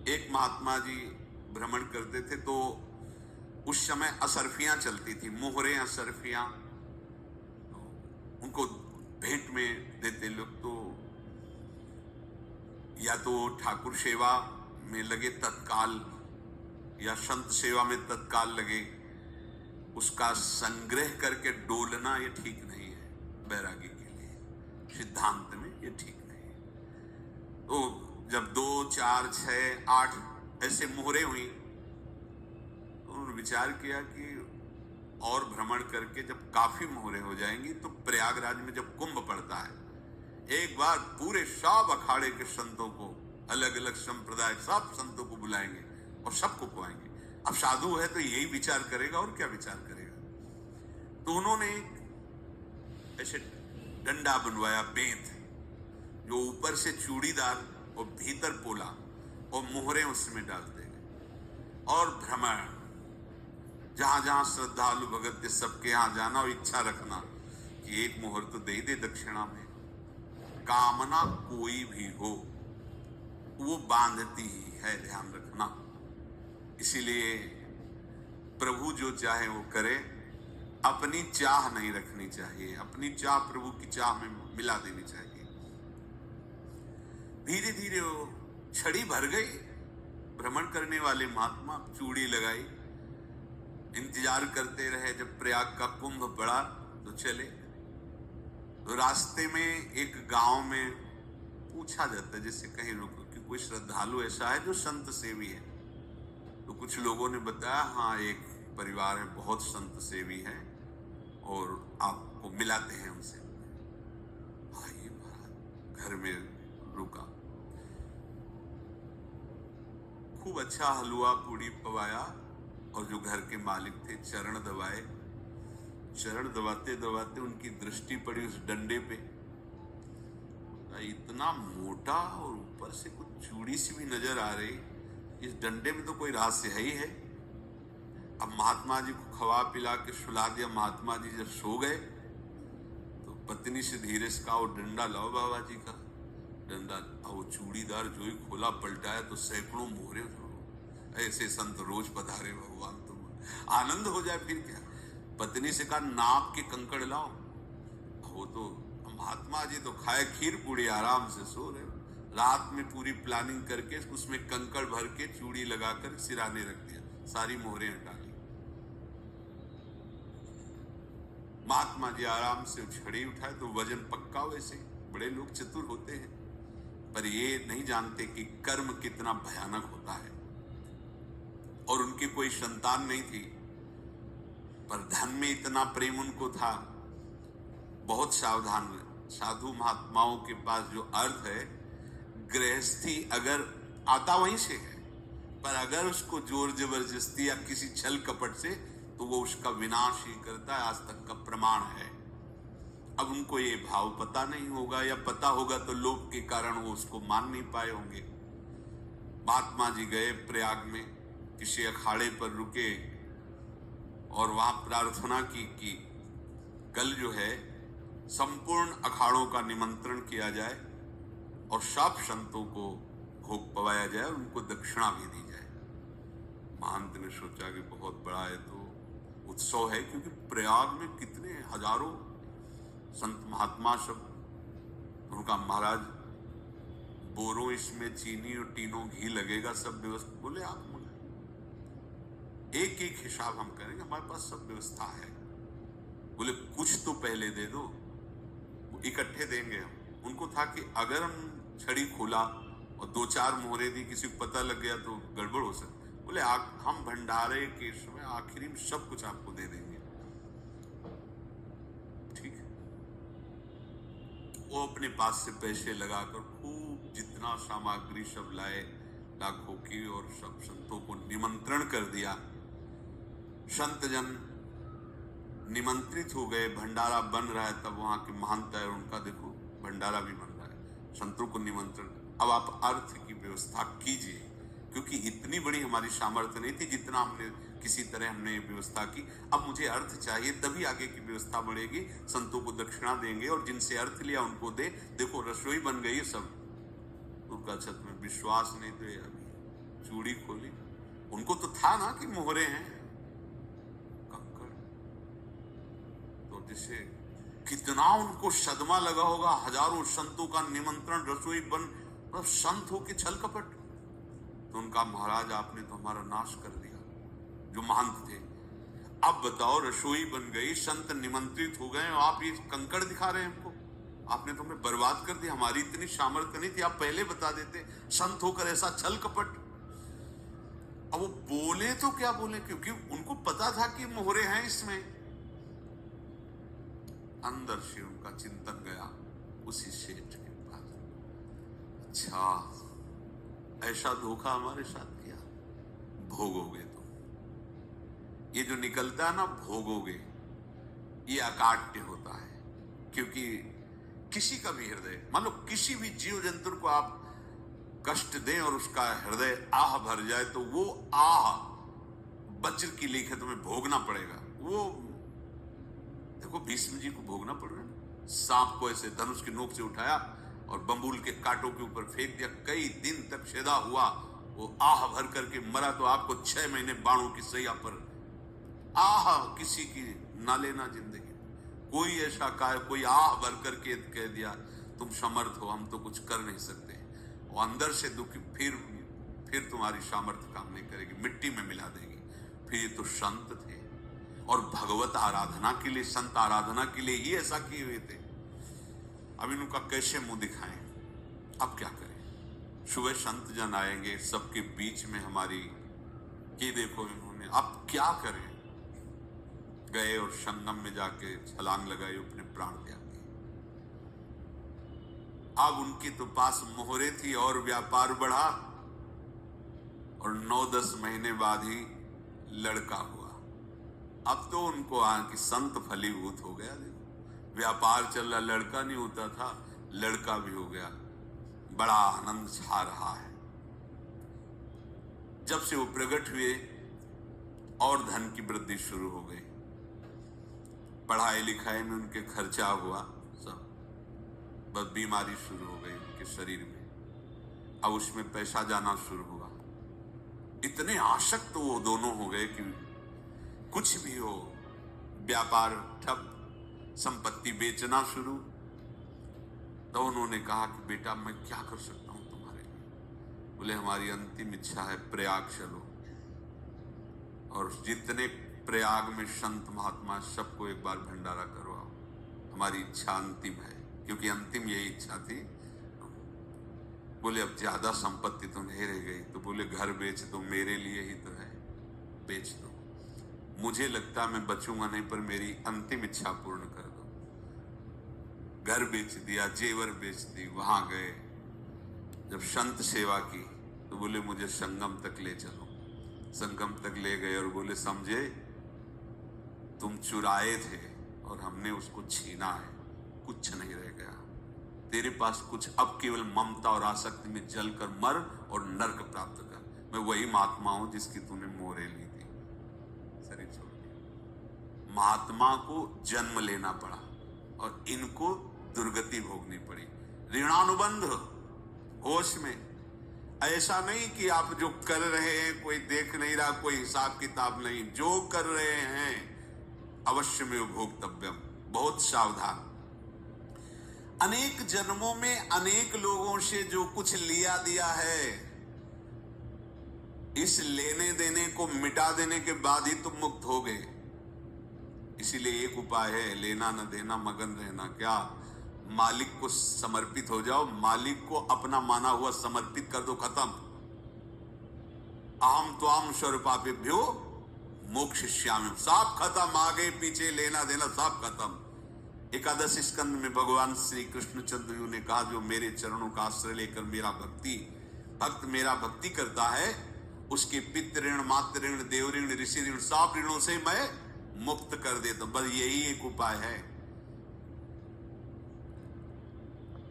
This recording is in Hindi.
एक महात्मा जी भ्रमण करते थे, तो उस समय असरफियां चलती थी, मोहरे असरफियां, तो उनको भेंट में देते लोग। तो या तो ठाकुर सेवा में लगे तत्काल, या संत सेवा में तत्काल लगे, उसका संग्रह करके डोलना ये ठीक नहीं है। बैरागी के लिए सिद्धांत में ये ठीक नहीं है। तो जब 2, 4, 6, 8 ऐसे मोहरे हुई, तो उन्होंने विचार किया कि और भ्रमण करके जब काफी मोहरे हो जाएंगी तो प्रयागराज में जब कुंभ पड़ता है, एक बार पूरे सब अखाड़े के संतों को, अलग अलग संप्रदाय सब संतों को बुलाएंगे और सबको खुआएंगे। अब साधु है तो यही विचार करेगा, और क्या विचार करेगा। तो उन्होंने ऐसे डंडा बनवाया, बेंत, जो ऊपर से चूड़ीदार और भीतर पोला, और मोहरे उसमें डालते गए। और भ्रमण, जहां जहां श्रद्धालु भगत थे सबके यहां जाना और इच्छा रखना कि एक मोहर तो दे दे दक्षिणा में। कामना कोई भी हो वो बांधती ही है, ध्यान रखना। इसीलिए प्रभु जो चाहे वो करे, अपनी चाह नहीं रखनी चाहिए, अपनी चाह प्रभु की चाह में मिला देनी चाहिए। धीरे धीरे वो छड़ी भर गई। भ्रमण करने वाले महात्मा चूड़ी लगाई, इंतजार करते रहे जब प्रयाग का कुंभ पड़ा तो चले। तो रास्ते में एक गांव में पूछा जाता है, जैसे कहीं रुको कि कोई श्रद्धालु ऐसा है जो संत सेवी है। तो कुछ लोगों ने बताया, हाँ एक परिवार है बहुत संत सेवी है और आपको मिलाते हैं उनसे। आइए महाराज, घर में रुका, खूब अच्छा हलवा पूड़ी पवाया, और जो घर के मालिक थे चरण दबाए। चरण दबाते दबाते उनकी दृष्टि पड़ी उस डंडे पे, इतना मोटा और ऊपर से कुछ चूड़ी सी भी नजर आ रही, इस डंडे में तो कोई रहस्य है ही है। अब महात्मा जी को खवा पिला के सुला दिया। महात्मा जी जब सो गए तो पत्नी से धीरे से कहा, वो डंडा लाओ बाबा जी का डंडा। वो चूड़ीदार जो ही खोला पलटाया तो सैकड़ों मोहरे। ऐसे संत रोज पधारे भगवान, तो आनंद हो जाए फिर क्या। पत्नी से कहा, नाप के कंकड़ लाओ। वो तो महात्मा जी तो खाए खीर पूड़ी, आराम से सो रहे। रात में पूरी प्लानिंग करके उसमें कंकड़ भर के चूड़ी लगाकर सिराने रख दिया, सारी मोहरें हटा ली। महात्मा जी आराम से छड़ी उठाए तो वजन पक्का। वैसे बड़े लोग चतुर होते हैं, पर ये नहीं जानते कि कर्म कितना भयानक होता है। और उनकी कोई संतान नहीं थी, पर धन में इतना प्रेम उनको था। बहुत सावधान रहे। साधु महात्माओं के पास जो अर्थ है, गृहस्थी अगर आता वहीं से है, पर अगर उसको जोर जबरदस्ती या किसी छल कपट से, तो वो उसका विनाश ही करता है। आज तक का प्रमाण है। अब उनको ये भाव पता नहीं होगा, या पता होगा तो लोभ के कारण वो उसको मान नहीं पाए होंगे। महात्मा जी गए प्रयाग में, किसी अखाड़े पर रुके और वहां प्रार्थना की कि कल जो है संपूर्ण अखाड़ों का निमंत्रण किया जाए और सब संतों को भोग पवाया जाए और उनको दक्षिणा भी दी जाए। महंत ने सोचा कि बहुत बड़ा है तो उत्सव है, क्योंकि प्रयाग में कितने हजारों संत महात्मा सब। उनका महाराज, बोरो इसमें चीनी और तीनों घी लगेगा, सब व्यवस्था। बोले आप एक एक हिसाब हम करेंगे, हमारे पास सब व्यवस्था है। बोले कुछ तो पहले दे दो, इकट्ठे देंगे हम। उनको था कि अगर हम छड़ी खोला और 2-4 मोहरे दी, किसी को पता लग गया तो गड़बड़ हो सकती। बोले हम भंडारे के समय आखिरी में सब कुछ आपको दे देंगे, ठीक है। वो अपने पास से पैसे लगाकर खूब जितना सामग्री सब लाए, लाखों की, और सब संतों को निमंत्रण कर दिया। संत जन निमंत्रित हो गए, भंडारा बन रहा है। तब वहां के महंत है, उनका देखो भंडारा भी बन रहा है, संतों को निमंत्रण। अब आप अर्थ की व्यवस्था कीजिए, क्योंकि इतनी बड़ी हमारी सामर्थ्य नहीं थी जितना हमने किसी तरह हमने व्यवस्था की। अब मुझे अर्थ चाहिए, तभी आगे की व्यवस्था बढ़ेगी। संतों को दक्षिणा देंगे और जिनसे अर्थ लिया उनको दे। देखो रसोई बन गई है सब। उनका छत में विश्वास नहीं तो अभी था ना कि मोहरे हैं कंकड़, तो जिसे कितना उनको सदमा लगा होगा। हजारों संतों का निमंत्रण, रसोई बन, मतलब संत हो के छल कपट। तो उनका महाराज आपने तो हमारा नाश कर दिया, जो महंत थे। अब बताओ, रसोई बन गई, संत निमंत्रित हो गए, आप ये कंकड़ दिखा रहे हैं हमको। आपने तो हमें बर्बाद कर दिया, हमारी इतनी सामर्थ्य नहीं थी, आप पहले बता देते। संत होकर ऐसा छल कपट। अब वो बोले तो क्या बोले, क्योंकि उनको पता था कि मोहरे हैं इसमें। अंदर से उनका चिंतन गया उसी सेठ के पास, अच्छा ऐसा धोखा हमारे साथ किया, भोगोगे तुम। ये जो निकलता है ना भोगोगे, ये अकाट्य होता है। क्योंकि किसी का भी हृदय, मान लो किसी भी जीव जंतु को आप कष्ट दें और उसका हृदय आह भर जाए, तो वो आह वज्र की लेखे तुम्हें भोगना पड़ेगा। वो देखो भीष्म जी को भोगना पड़ रहा है। सांप को ऐसे धनुष की नोक से उठाया और बंबूल के कांटों के ऊपर फेंक दिया, कई दिन तक छेदा हुआ, वो आह भर करके मरा। तो आपको 6 महीने बाणों की सैया पर आह किसी की ना लेना जिंदगी। कोई ऐसा कहा, कोई आह भर करके कह दिया तुम समर्थ हो, हम तो कुछ कर नहीं सकते, वो अंदर से दुखी, फिर तुम्हारी सामर्थ्य काम नहीं करेगी, मिट्टी में मिला देगी। फिर ये तो संत थे और भगवत आराधना के लिए, संत आराधना के लिए ही ऐसा किए हुए थे। अब इनका कैसे मुंह दिखाएं, अब क्या करें। सुबह संत जन आएंगे, सबके बीच में हमारी ये देखो इन्होंने, अब क्या करें। गए और संगम में जाके छलांग लगाई, अपने प्राण त्याग दिए। अब उनके तो पास मोहरे थी और व्यापार बढ़ा, और 9-10 महीने बाद ही लड़का हुआ। अब तो उनको कि संत फलीभूत हो गया। देखो व्यापार चल रहा, लड़का नहीं होता था, लड़का भी हो गया, बड़ा आनंद छा रहा है। जब से वो प्रकट हुए और धन की वृद्धि शुरू हो गई, पढ़ाई लिखाई में उनके खर्चा हुआ सब, बस बीमारी शुरू हो गई उनके शरीर में। अब उसमें पैसा जाना शुरू हुआ, इतने आसक्त वो दोनों हो गए कि कुछ भी हो, व्यापार ठप, संपत्ति बेचना शुरू। तो उन्होंने कहा कि बेटा मैं क्या कर सकता हूं तुम्हारे लिए। बोले हमारी अंतिम इच्छा है प्रयाग चलो, और जितने प्रयाग में संत महात्मा सबको एक बार भंडारा करवाओ, हमारी इच्छा अंतिम है। क्योंकि अंतिम यही इच्छा थी। बोले अब ज्यादा संपत्ति तो नहीं रह गई, तो बोले घर बेच दो, मेरे लिए ही तो है, बेच दो। मुझे लगता मैं बचूंगा नहीं, पर मेरी अंतिम इच्छा पूर्ण कर दो। घर बेच दिया, जेवर बेच दी। वहां गए, जब संत सेवा की तो बोले मुझे संगम तक ले चलो। संगम तक ले गए और बोले समझे तुम चुराए थे और हमने उसको छीना है, कुछ नहीं रह गया तेरे पास कुछ, अब केवल ममता और आसक्ति में जलकर मर और नरक प्राप्त कर। मैं वही महात्मा हूं जिसकी तूने मोहरे ली थी, शरीर छोड़ के। महात्मा को जन्म लेना पड़ा और इनको दुर्गति भोगनी पड़ी। ऋणानुबंध होश में, ऐसा नहीं कि आप जो कर रहे हैं कोई देख नहीं रहा, कोई हिसाब किताब नहीं, जो कर रहे हैं अवश्य में भोक्तव्यम। बहुत सावधान। अनेक जन्मों में अनेक लोगों से जो कुछ लिया दिया है, इस लेने देने को मिटा देने के बाद ही तुम मुक्त हो गए। इसीलिए एक उपाय है, लेना न देना, मगन रहना। क्या? मालिक को समर्पित हो जाओ, मालिक को अपना माना हुआ समर्पित कर दो, खत्म। अहम त्वाम स्वरूपापेभ्यो मोक्षयिष्यामि, सब खत्म। आगे पीछे लेना देना सब खत्म। एकादश स्कंद में भगवान श्री कृष्णचंद्र जी ने कहा, जो मेरे चरणों का आश्रय लेकर भक्त मेरा भक्ति करता है, उसके पितृ ऋण, मातृ ऋण, देव ऋण, ऋषि ऋण, सब ऋणों से मैं मुक्त कर देता हूं। बस यही एक उपाय है।